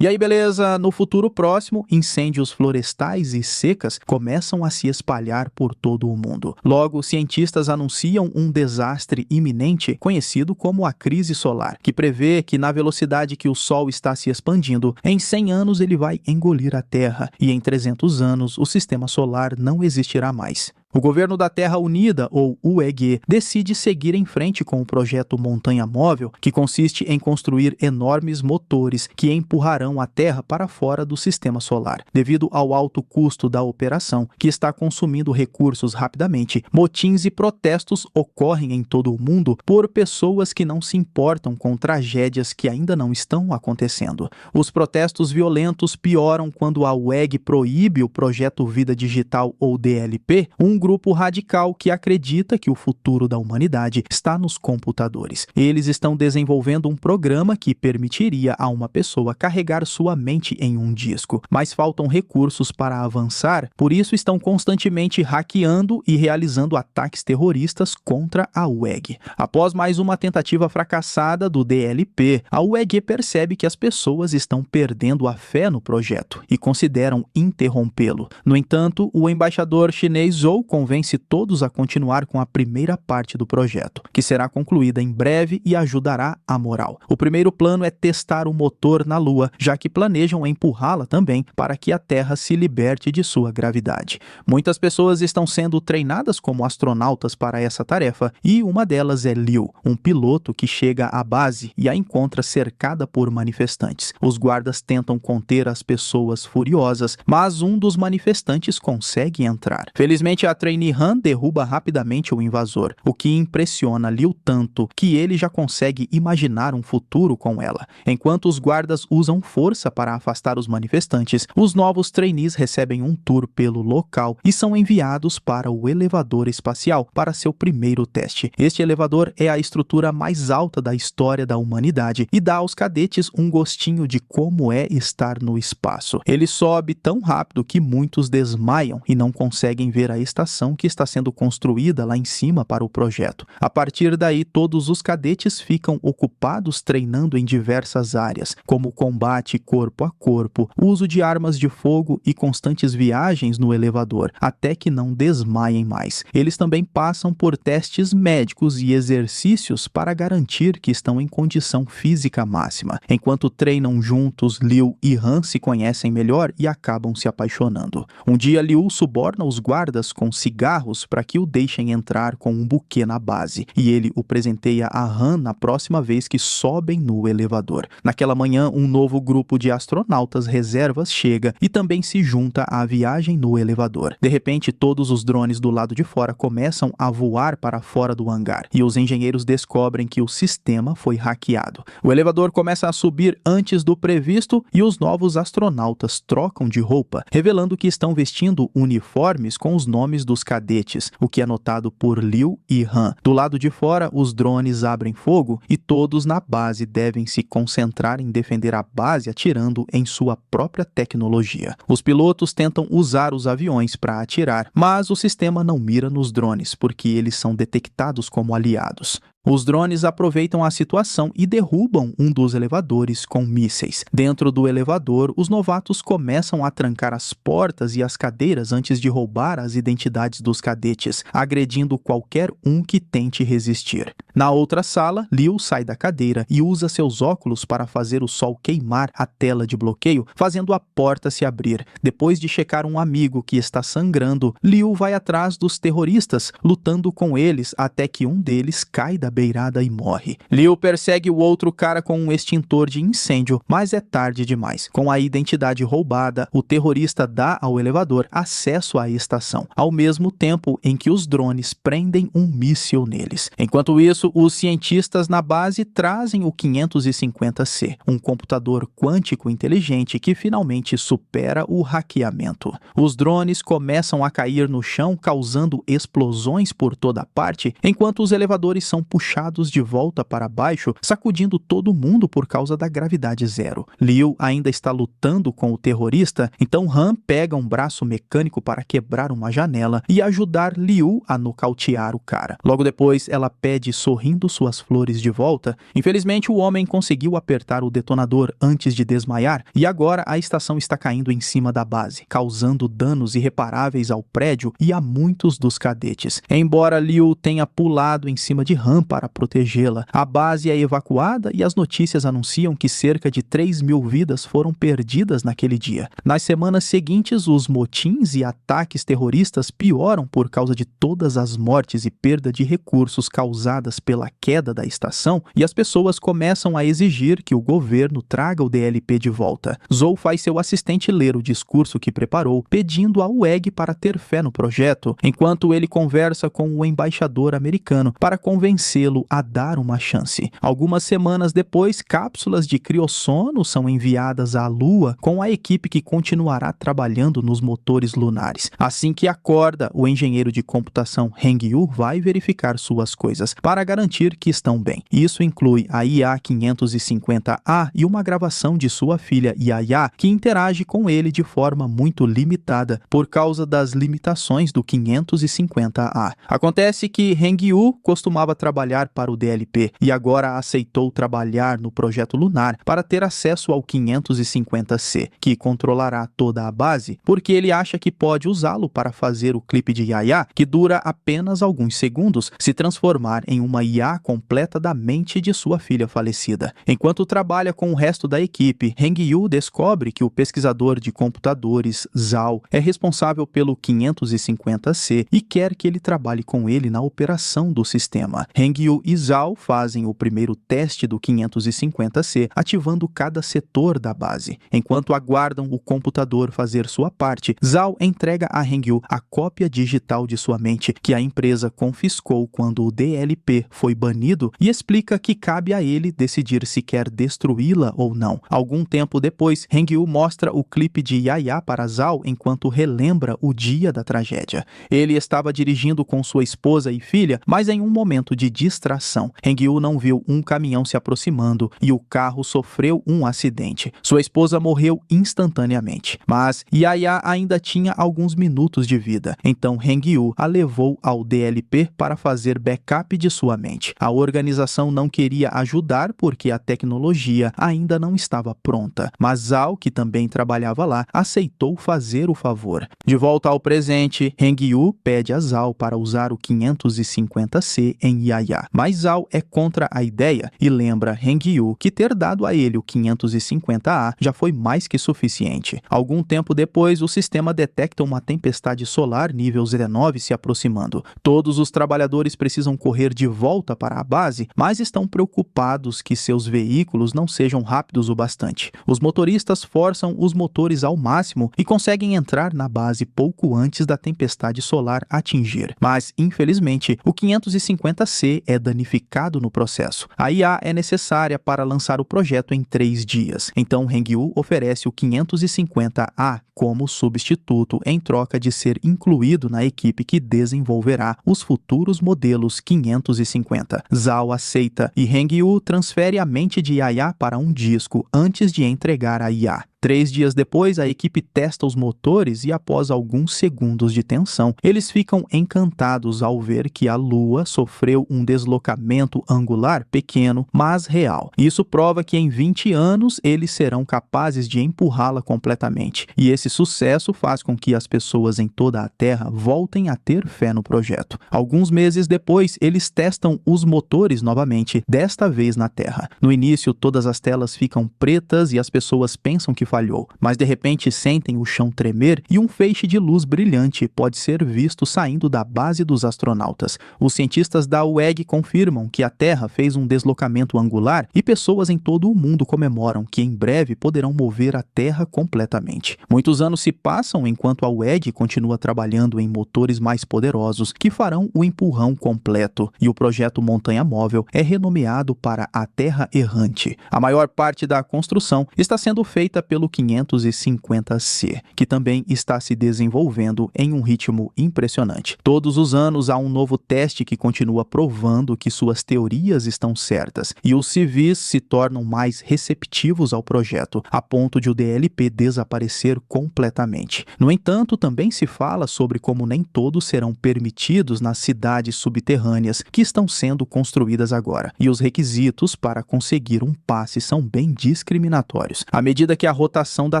E aí, beleza? No futuro próximo, incêndios florestais e secas começam a se espalhar por todo o mundo. Logo, cientistas anunciam um desastre iminente, conhecido como a crise solar, que prevê que, na velocidade que o Sol está se expandindo, em 100 anos ele vai engolir a Terra, e em 300 anos o sistema solar não existirá mais. O governo da Terra Unida, ou UEG, decide seguir em frente com o projeto Montanha Móvel, que consiste em construir enormes motores que empurrarão a Terra para fora do sistema solar. Devido ao alto custo da operação, que está consumindo recursos rapidamente, motins e protestos ocorrem em todo o mundo por pessoas que não se importam com tragédias que ainda não estão acontecendo. Os protestos violentos pioram quando a UEG proíbe o projeto Vida Digital, ou DLP, um grupo radical que acredita que o futuro da humanidade está nos computadores. Eles estão desenvolvendo um programa que permitiria a uma pessoa carregar sua mente em um disco, mas faltam recursos para avançar, por isso estão constantemente hackeando e realizando ataques terroristas contra a UEG. Após mais uma tentativa fracassada do DLP, a UEG percebe que as pessoas estão perdendo a fé no projeto e consideram interrompê-lo. No entanto, o embaixador chinês Zhou convence todos a continuar com a primeira parte do projeto, que será concluída em breve e ajudará a moral. O primeiro plano é testar o motor na Lua, já que planejam empurrá-la também para que a Terra se liberte de sua gravidade. Muitas pessoas estão sendo treinadas como astronautas para essa tarefa, e uma delas é Liu, um piloto que chega à base e a encontra cercada por manifestantes. Os guardas tentam conter as pessoas furiosas, mas um dos manifestantes consegue entrar. Felizmente, a trainee Han derruba rapidamente o invasor, o que impressiona Liu tanto que ele já consegue imaginar um futuro com ela. Enquanto os guardas usam força para afastar os manifestantes, os novos trainees recebem um tour pelo local e são enviados para o elevador espacial para seu primeiro teste. Este elevador é a estrutura mais alta da história da humanidade e dá aos cadetes um gostinho de como é estar no espaço. Ele sobe tão rápido que muitos desmaiam e não conseguem ver a estação que está sendo construída lá em cima para o projeto. A partir daí, todos os cadetes ficam ocupados treinando em diversas áreas, como combate corpo a corpo, uso de armas de fogo e constantes viagens no elevador, até que não desmaiem mais. Eles também passam por testes médicos e exercícios para garantir que estão em condição física máxima. Enquanto treinam juntos, Liu e Han se conhecem melhor e acabam se apaixonando. Um dia, Liu suborna os guardas com cigarros para que o deixem entrar com um buquê na base, e ele o presenteia a Han na próxima vez que sobem no elevador. Naquela manhã, um novo grupo de astronautas reservas chega e também se junta à viagem no elevador. De repente, todos os drones do lado de fora começam a voar para fora do hangar, e os engenheiros descobrem que o sistema foi hackeado. O elevador começa a subir antes do previsto e os novos astronautas trocam de roupa, revelando que estão vestindo uniformes com os nomes dos cadetes, o que é notado por Liu e Han. Do lado de fora, os drones abrem fogo e todos na base devem se concentrar em defender a base atirando em sua própria tecnologia. Os pilotos tentam usar os aviões para atirar, mas o sistema não mira nos drones, porque eles são detectados como aliados. Os drones aproveitam a situação e derrubam um dos elevadores com mísseis. Dentro do elevador, os novatos começam a trancar as portas e as cadeiras antes de roubar as identidades dos cadetes, agredindo qualquer um que tente resistir. Na outra sala, Liu sai da cadeira e usa seus óculos para fazer o sol queimar a tela de bloqueio, fazendo a porta se abrir. Depois de checar um amigo que está sangrando, Liu vai atrás dos terroristas, lutando com eles até que um deles cai da beirada e morre. Liu persegue o outro cara com um extintor de incêndio, mas é tarde demais. Com a identidade roubada, o terrorista dá ao elevador acesso à estação, ao mesmo tempo em que os drones prendem um míssil neles. Enquanto isso, os cientistas na base trazem o 550C, um computador quântico inteligente que finalmente supera o hackeamento. Os drones começam a cair no chão, causando explosões por toda parte, enquanto os elevadores são puxados puxados de volta para baixo, sacudindo todo mundo por causa da gravidade zero. Liu ainda está lutando com o terrorista, então Han pega um braço mecânico para quebrar uma janela e ajudar Liu a nocautear o cara. Logo depois, ela pede sorrindo suas flores de volta. Infelizmente, o homem conseguiu apertar o detonador antes de desmaiar e agora a estação está caindo em cima da base, causando danos irreparáveis ao prédio e a muitos dos cadetes. Embora Liu tenha pulado em cima de Han para protegê-la, a base é evacuada e as notícias anunciam que cerca de 3.000 vidas foram perdidas naquele dia. Nas semanas seguintes, os motins e ataques terroristas pioram por causa de todas as mortes e perda de recursos causadas pela queda da estação, e as pessoas começam a exigir que o governo traga o DLP de volta. Zhou faz seu assistente ler o discurso que preparou, pedindo ao WEG para ter fé no projeto, enquanto ele conversa com o embaixador americano para convencê-lo a dar uma chance. Algumas semanas depois, cápsulas de criossono são enviadas à Lua com a equipe que continuará trabalhando nos motores lunares. Assim que acorda, o engenheiro de computação Heng Yu vai verificar suas coisas para garantir que estão bem. Isso inclui a IA-550A e uma gravação de sua filha Yaya, que interage com ele de forma muito limitada por causa das limitações do 550A. Acontece que Heng Yu costumava trabalhar para o DLP e agora aceitou trabalhar no projeto lunar para ter acesso ao 550C, que controlará toda a base, porque ele acha que pode usá-lo para fazer o clipe de Yaya, que dura apenas alguns segundos, se transformar em uma IA completa da mente de sua filha falecida. Enquanto trabalha com o resto da equipe, Heng Yu descobre que o pesquisador de computadores, Zhao, é responsável pelo 550C e quer que ele trabalhe com ele na operação do sistema. Heng Yu e Zhao fazem o primeiro teste do 550C, ativando cada setor da base. Enquanto aguardam o computador fazer sua parte, Zhao entrega a Heng Yu a cópia digital de sua mente que a empresa confiscou quando o DLP foi banido e explica que cabe a ele decidir se quer destruí-la ou não. Algum tempo depois, Heng Yu mostra o clipe de Yaya para Zhao enquanto relembra o dia da tragédia. Ele estava dirigindo com sua esposa e filha, mas em um momento de distração, Heng Yu não viu um caminhão se aproximando e o carro sofreu um acidente. Sua esposa morreu instantaneamente, mas Yaya ainda tinha alguns minutos de vida, então Heng Yu a levou ao DLP para fazer backup de sua mente. A organização não queria ajudar porque a tecnologia ainda não estava pronta, mas Zhao, que também trabalhava lá, aceitou fazer o favor. De volta ao presente, Heng Yu pede a Zhao para usar o 550C em Yaya, mas Zhao é contra a ideia e lembra Heng Yu que ter dado a ele o 550A já foi mais que suficiente. Algum tempo depois, o sistema detecta uma tempestade solar nível 19 se aproximando. Todos os trabalhadores precisam correr de volta para a base, mas estão preocupados que seus veículos não sejam rápidos o bastante. Os motoristas forçam os motores ao máximo e conseguem entrar na base pouco antes da tempestade solar atingir. Mas, infelizmente, o 550C é danificado no processo. A IA é necessária para lançar o projeto em 3 dias. Então, Heng Yu oferece o 550A como substituto em troca de ser incluído na equipe que desenvolverá os futuros modelos 550. Zhao aceita e Heng Yu transfere a mente de Yaya para um disco antes de entregar a IA. 3 dias depois, a equipe testa os motores e, após alguns segundos de tensão, eles ficam encantados ao ver que a Lua sofreu um deslocamento angular pequeno, mas real. Isso prova que em 20 anos eles serão capazes de empurrá-la completamente. E esse sucesso faz com que as pessoas em toda a Terra voltem a ter fé no projeto. Alguns meses depois, eles testam os motores novamente, desta vez na Terra. No início, todas as telas ficam pretas e as pessoas pensam que falhou, mas de repente sentem o chão tremer e um feixe de luz brilhante pode ser visto saindo da base dos astronautas. Os cientistas da WEG confirmam que a Terra fez um deslocamento angular e pessoas em todo o mundo comemoram que em breve poderão mover a Terra completamente. Muitos Muitos anos se passam enquanto a WEG continua trabalhando em motores mais poderosos que farão o empurrão completo, e o projeto Montanha Móvel é renomeado para a Terra Errante. A maior parte da construção está sendo feita pelo 550C, que também está se desenvolvendo em um ritmo impressionante. Todos os anos há um novo teste que continua provando que suas teorias estão certas, e os civis se tornam mais receptivos ao projeto, a ponto de o DLP desaparecer completamente. No entanto, também se fala sobre como nem todos serão permitidos nas cidades subterrâneas que estão sendo construídas agora, e os requisitos para conseguir um passe são bem discriminatórios. À medida que a rotação da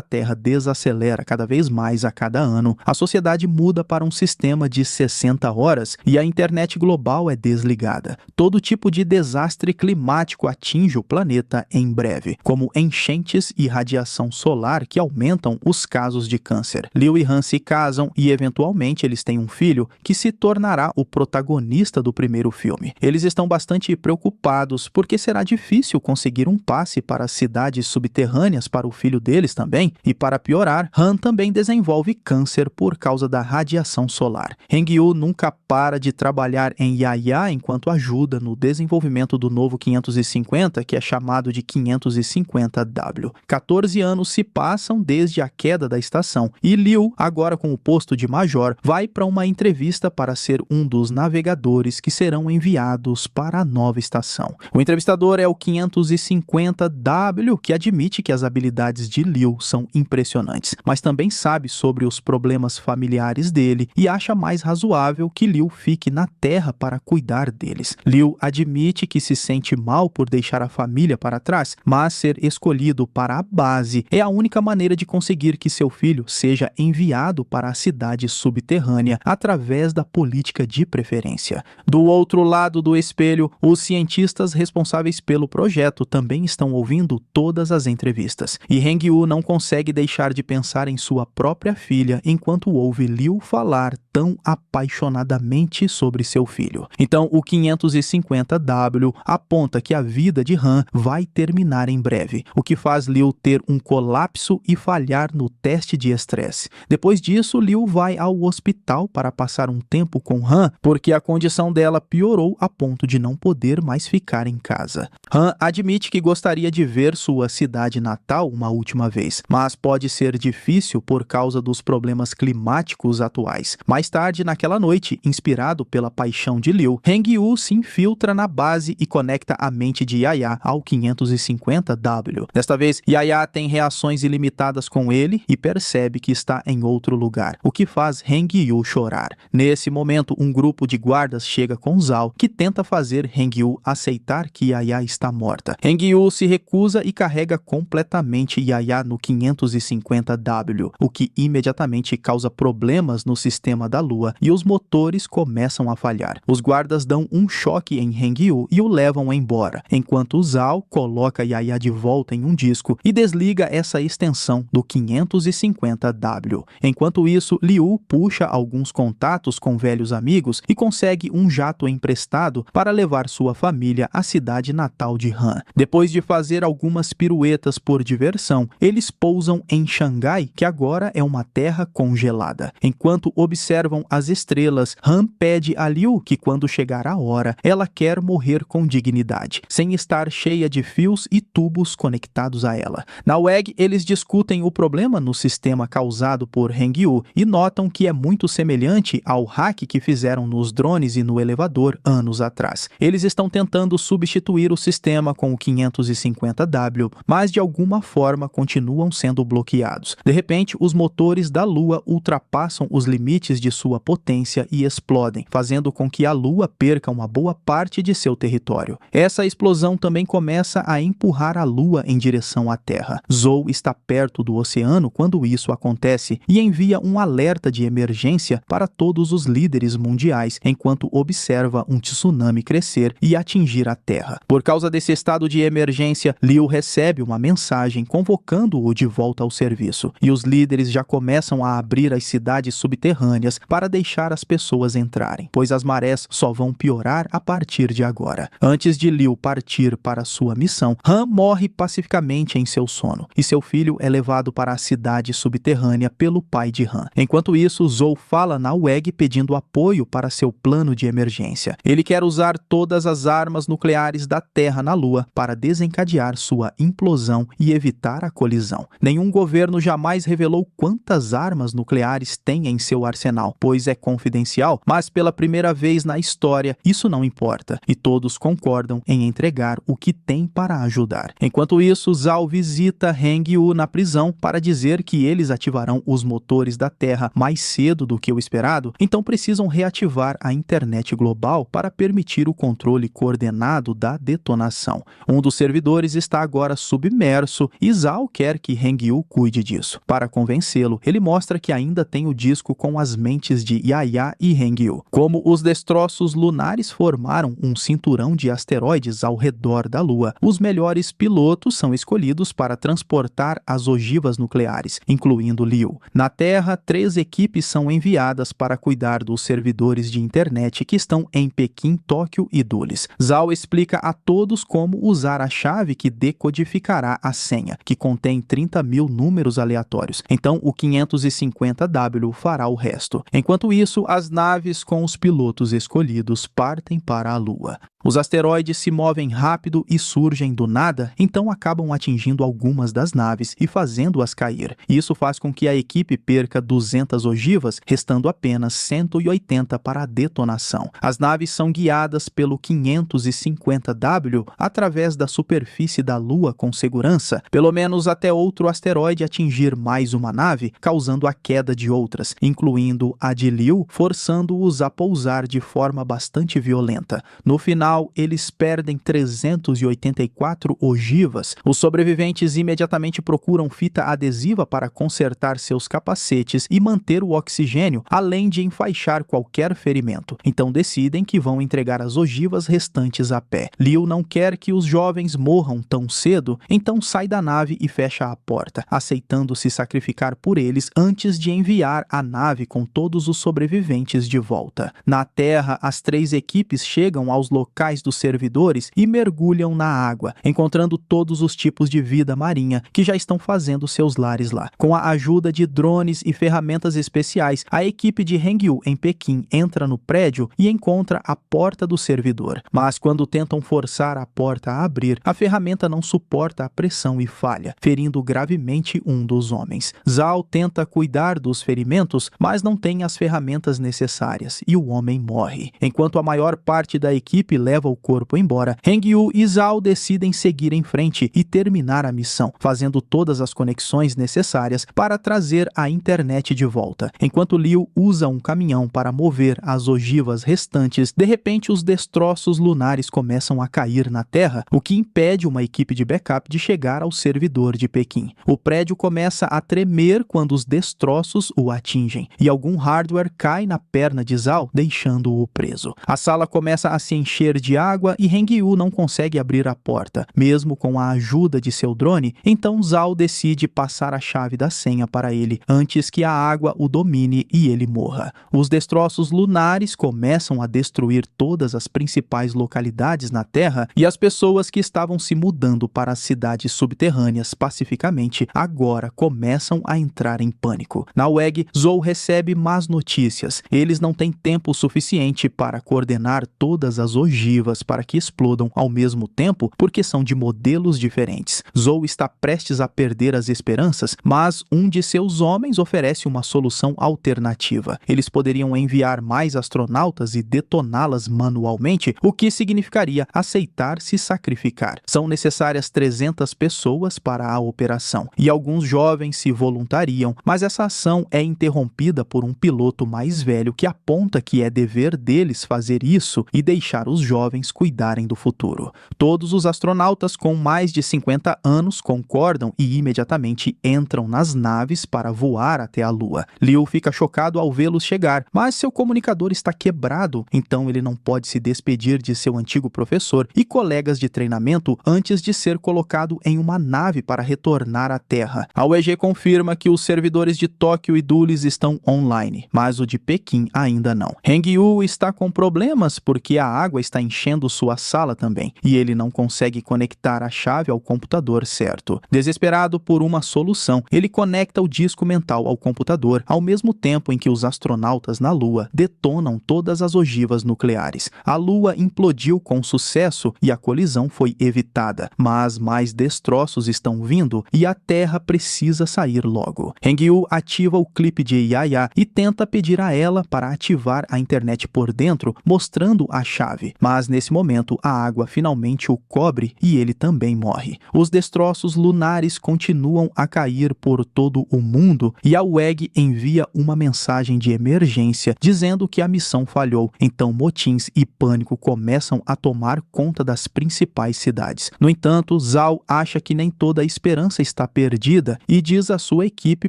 Terra desacelera cada vez mais a cada ano, a sociedade muda para um sistema de 60 horas e a internet global é desligada. Todo tipo de desastre climático atinge o planeta em breve, como enchentes e radiação solar que aumentam os casos de câncer. Liu e Han se casam e, eventualmente, eles têm um filho que se tornará o protagonista do primeiro filme. Eles estão bastante preocupados porque será difícil conseguir um passe para as cidades subterrâneas para o filho deles também, e para piorar, Han também desenvolve câncer por causa da radiação solar. Heng-Yu nunca para de trabalhar em Yaya enquanto ajuda no desenvolvimento do novo 550, que é chamado de 550W. 14 anos se passam desde a queda da estação, e Liu, agora com o posto de major, vai para uma entrevista para ser um dos navegadores que serão enviados para a nova estação. O entrevistador é o 550W, que admite que as habilidades de Liu são impressionantes, mas também sabe sobre os problemas familiares dele e acha mais razoável que Liu fique na Terra para cuidar deles. Liu admite que se sente mal por deixar a família para trás, mas ser escolhido para a base é a única maneira de conseguir que seu filho seja enviado para a cidade subterrânea através da política de preferência. Do outro lado do espelho, os cientistas responsáveis pelo projeto também estão ouvindo todas as entrevistas, e Heng-Yu não consegue deixar de pensar em sua própria filha enquanto ouve Liu falar tão apaixonadamente sobre seu filho. Então, o 550W aponta que a vida de Han vai terminar em breve, o que faz Liu ter um colapso e falhar no teste de estresse. Depois disso, Liu vai ao hospital para passar um tempo com Han, porque a condição dela piorou a ponto de não poder mais ficar em casa. Han admite que gostaria de ver sua cidade natal uma última vez, mas pode ser difícil por causa dos problemas climáticos atuais. Mais tarde, naquela noite, inspirado pela paixão de Liu, Heng-Yu se infiltra na base e conecta a mente de Yaya ao 550W. Desta vez, Yaya tem reações ilimitadas com ele e percebe que está em outro lugar, o que faz Heng-Yu chorar. Nesse momento, um grupo de guardas chega com Zhao, que tenta fazer Heng-Yu aceitar que Yaya está morta. Heng-Yu se recusa e carrega completamente Yaya no 550W, o que imediatamente causa problemas no sistema da Lua e os motores começam a falhar. Os guardas dão um choque em Heng-Yu e o levam embora, enquanto Zhao coloca Yaya de volta em um disco e desliga essa extensão do 550W. Enquanto isso, Liu puxa alguns contatos com velhos amigos e consegue um jato emprestado para levar sua família à cidade natal de Han. Depois de fazer algumas piruetas por diversão, eles pousam em Xangai, que agora é uma terra congelada. Enquanto observam as estrelas, Han pede a Liu que, quando chegar a hora, ela quer morrer com dignidade, sem estar cheia de fios e tubos conectados a ela. Na WEG, eles discutem o problema no sistema causado por Heng-Yu e notam que é muito semelhante ao hack que fizeram nos drones e no elevador anos atrás. Eles estão tentando substituir o sistema com o 550W, mas de alguma forma continuam sendo bloqueados. De repente, os motores da Lua ultrapassam os limites de sua potência e explodem, fazendo com que a Lua perca uma boa parte de seu território. Essa explosão também começa a empurrar a Lua em direção à Terra. Zhou está perto do oceano quando isso acontece e envia um alerta de emergência para todos os líderes mundiais, enquanto observa um tsunami crescer e atingir a Terra. Por causa desse estado de emergência, Liu recebe uma mensagem convocando-o de volta ao serviço, e os líderes já começam a abrir as cidades subterrâneas para deixar as pessoas entrarem, pois as marés só vão piorar a partir de agora. Antes de Liu partir para sua missão, Han morre pacificamente em seu sono, e seu filho é levado para a cidade subterrânea pelo pai de Han. Enquanto isso, Zhou fala na WEG pedindo apoio para seu plano de emergência. Ele quer usar todas as armas nucleares da Terra na Lua para desencadear sua implosão e evitar a colisão. Nenhum governo jamais revelou quantas armas nucleares tem em seu arsenal, pois é confidencial, mas pela primeira vez na história isso não importa, e todos concordam em entregar o que tem para ajudar. Enquanto isso, Zhao visita Heng Yu na prisão para dizer que eles ativarão os motores da Terra mais cedo do que o esperado, então precisam reativar a internet global para permitir o controle coordenado da detonação. Um dos servidores está agora submerso e Zhao quer que Heng Yu cuide disso. Para convencê-lo, ele mostra que ainda tem o disco com as mentes de Yaya e Heng Yu. Como os destroços lunares formaram um cinturão de asteroides ao redor da Lua, os melhores pilotos são escolhidos para transportar as ogivas nucleares, incluindo Liu. Na Terra, 3 equipes são enviadas para cuidar dos servidores de internet que estão em Pequim, Tóquio e Dulles. Zhao explica a todos como usar a chave que decodificará a senha, que contém 30.000 números aleatórios. Então, o 550W fará o resto. Enquanto isso, as naves com os pilotos escolhidos partem para a Lua. Os asteroides se movem rápido e surgem do nada, então acabam atingindo algumas das naves e fazendo-as cair. Isso faz com que a equipe perca 200 ogivas, restando apenas 180 para a detonação. As naves são guiadas pelo 550W através da superfície da Lua com segurança, pelo menos até outro asteroide atingir mais uma nave, causando a queda de outras, incluindo a de Liu, forçando-os a pousar de forma bastante violenta. No final, eles perdem 384 ogivas. Os sobreviventes imediatamente procuram fita adesiva para consertar seus capacetes e manter o oxigênio, além de enfaixar qualquer ferimento. Então decidem que vão entregar as ogivas restantes a pé. Liu não quer que os jovens morram tão cedo, então sai da nave e fecha a porta, aceitando se sacrificar por eles antes de enviar a nave com todos os sobreviventes de volta. Na Terra, as 3 equipes chegam aos locais dos servidores e mergulham na água, encontrando todos os tipos de vida marinha que já estão fazendo seus lares lá. Com a ajuda de drones e ferramentas especiais, a equipe de Heng Yu em Pequim entra no prédio e encontra a porta do servidor. Mas quando tentam forçar a porta a abrir, a ferramenta não suporta a pressão e falha, ferindo gravemente um dos homens. Zhao tenta cuidar dos ferimentos, mas não tem as ferramentas necessárias e o homem morre. Enquanto a maior parte da equipe leva o corpo embora, Heng Yu e Zhao decidem seguir em frente e terminar a missão, fazendo todas as conexões necessárias para trazer a internet de volta. Enquanto Liu usa um caminhão para mover as ogivas restantes, de repente os destroços lunares começam a cair na Terra, o que impede uma equipe de backup de chegar ao servidor de Pequim. O prédio começa a tremer quando os destroços o atingem, e algum hardware cai na perna de Zhao, deixando-o preso. A sala começa a se encher de água e Heng Yu não consegue abrir a porta, mesmo com a ajuda de seu drone, então Zhao decide passar a chave da senha para ele, antes que a água o domine e ele morra. Os destroços lunares começam a destruir todas as principais localidades na Terra e as pessoas que estavam se mudando para as cidades subterrâneas pacificamente agora começam a entrar em pânico. Na WEG, Zhou recebe más notícias. Eles não têm tempo suficiente para coordenar todas as ogivas para que explodam ao mesmo tempo, porque são de modelos diferentes. Zhou está prestes a perder as esperanças, mas um de seus homens oferece uma solução alternativa. Eles poderiam enviar mais astronautas e detoná-las manualmente, o que significaria aceitar se sacrificar. São necessárias 300 pessoas para a operação, e alguns jovens se voluntariam, mas essa ação é interrompida por um piloto mais velho que aponta que é dever deles fazer isso e deixar os jovens cuidarem do futuro. Todos os astronautas com mais de 50 anos concordam e imediatamente entram nas naves para voar até a Lua. Liu fica chocado ao vê-los chegar, mas seu comunicador está quebrado, então ele não pode se despedir de seu antigo professor e colegas de treinamento antes de ser colocado em uma nave para retornar à Terra. A UEG confirma que os servidores de Tóquio e Dulles estão online. online, mas o de Pequim ainda não. Heng-yu está com problemas porque a água está enchendo sua sala também, e ele não consegue conectar a chave ao computador certo. Desesperado por uma solução, ele conecta o disco mental ao computador, ao mesmo tempo em que os astronautas na Lua detonam todas as ogivas nucleares. A Lua implodiu com sucesso e a colisão foi evitada, mas mais destroços estão vindo e a Terra precisa sair logo. Heng-yu ativa o clipe de Yaya e tenta pedir a ela para ativar a internet por dentro, mostrando a chave, mas nesse momento a água finalmente o cobre e ele também morre. Os destroços lunares continuam a cair por todo o mundo e a WEG envia uma mensagem de emergência dizendo que a missão falhou. Então motins e pânico começam a tomar conta das principais cidades. No entanto, Zhao acha que nem toda a esperança está perdida e diz à sua equipe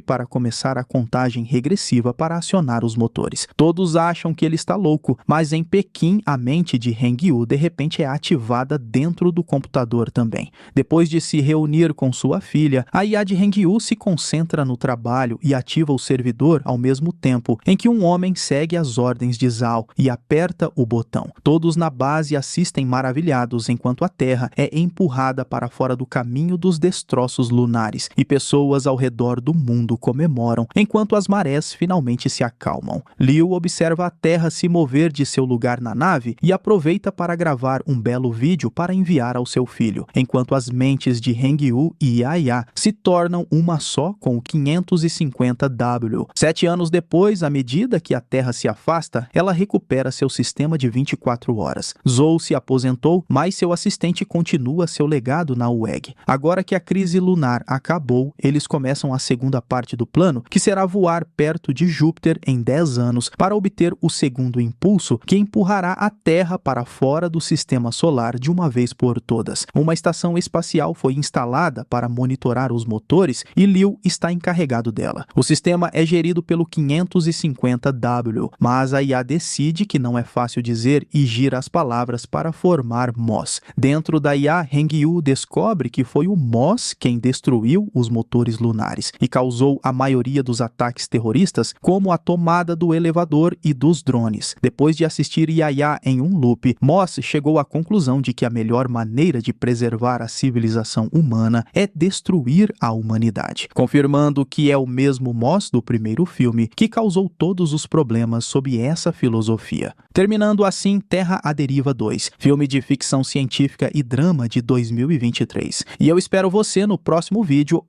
para começar a contagem regressiva para acionar os motores. Todos acham que ele está louco, mas em Pequim a mente de Heng-yu de repente é ativada dentro do computador também. Depois de se reunir com sua filha, a IA de Heng-yu se concentra no trabalho e ativa o servidor ao mesmo tempo em que um homem segue as ordens de Zhao e aperta o botão. Todos na base assistem maravilhados enquanto a Terra é empurrada para fora do caminho dos destroços lunares e pessoas ao redor do mundo comemoram enquanto as marés finalmente se acalmam. Liu observa a Terra se mover de seu lugar na nave e aproveita para gravar um belo vídeo para enviar ao seu filho, enquanto as mentes de Heng-yu e Yaya se tornam uma só com o 550W. 7 anos depois, à medida que a Terra se afasta, ela recupera seu sistema de 24 horas. Zhou se aposentou, mas seu assistente continua seu legado na WEG. Agora que a crise lunar acabou, eles começam a segunda parte do plano, que será voar perto de Júpiter em 10 anos para obter o segundo impulso que empurrará a Terra para fora do sistema solar de uma vez por todas. Uma estação espacial foi instalada para monitorar os motores e Liu está encarregado dela. O sistema é gerido pelo 550W, mas a IA decide que não é fácil dizer e gira as palavras para formar MOS. Dentro da IA, Heng-yu descobre que foi o MOS quem destruiu os motores lunares e causou a maioria dos ataques terroristas, como a tomada do elevador e dos drones. Depois de assistir Yaya em um loop, MOS chegou à conclusão de que a melhor maneira de preservar a civilização humana é destruir a humanidade, confirmando que é o mesmo MOS do primeiro filme que causou todos os problemas sob essa filosofia. Terminando assim Terra à Deriva 2, filme de ficção científica e drama de 2023. E eu espero você no próximo vídeo.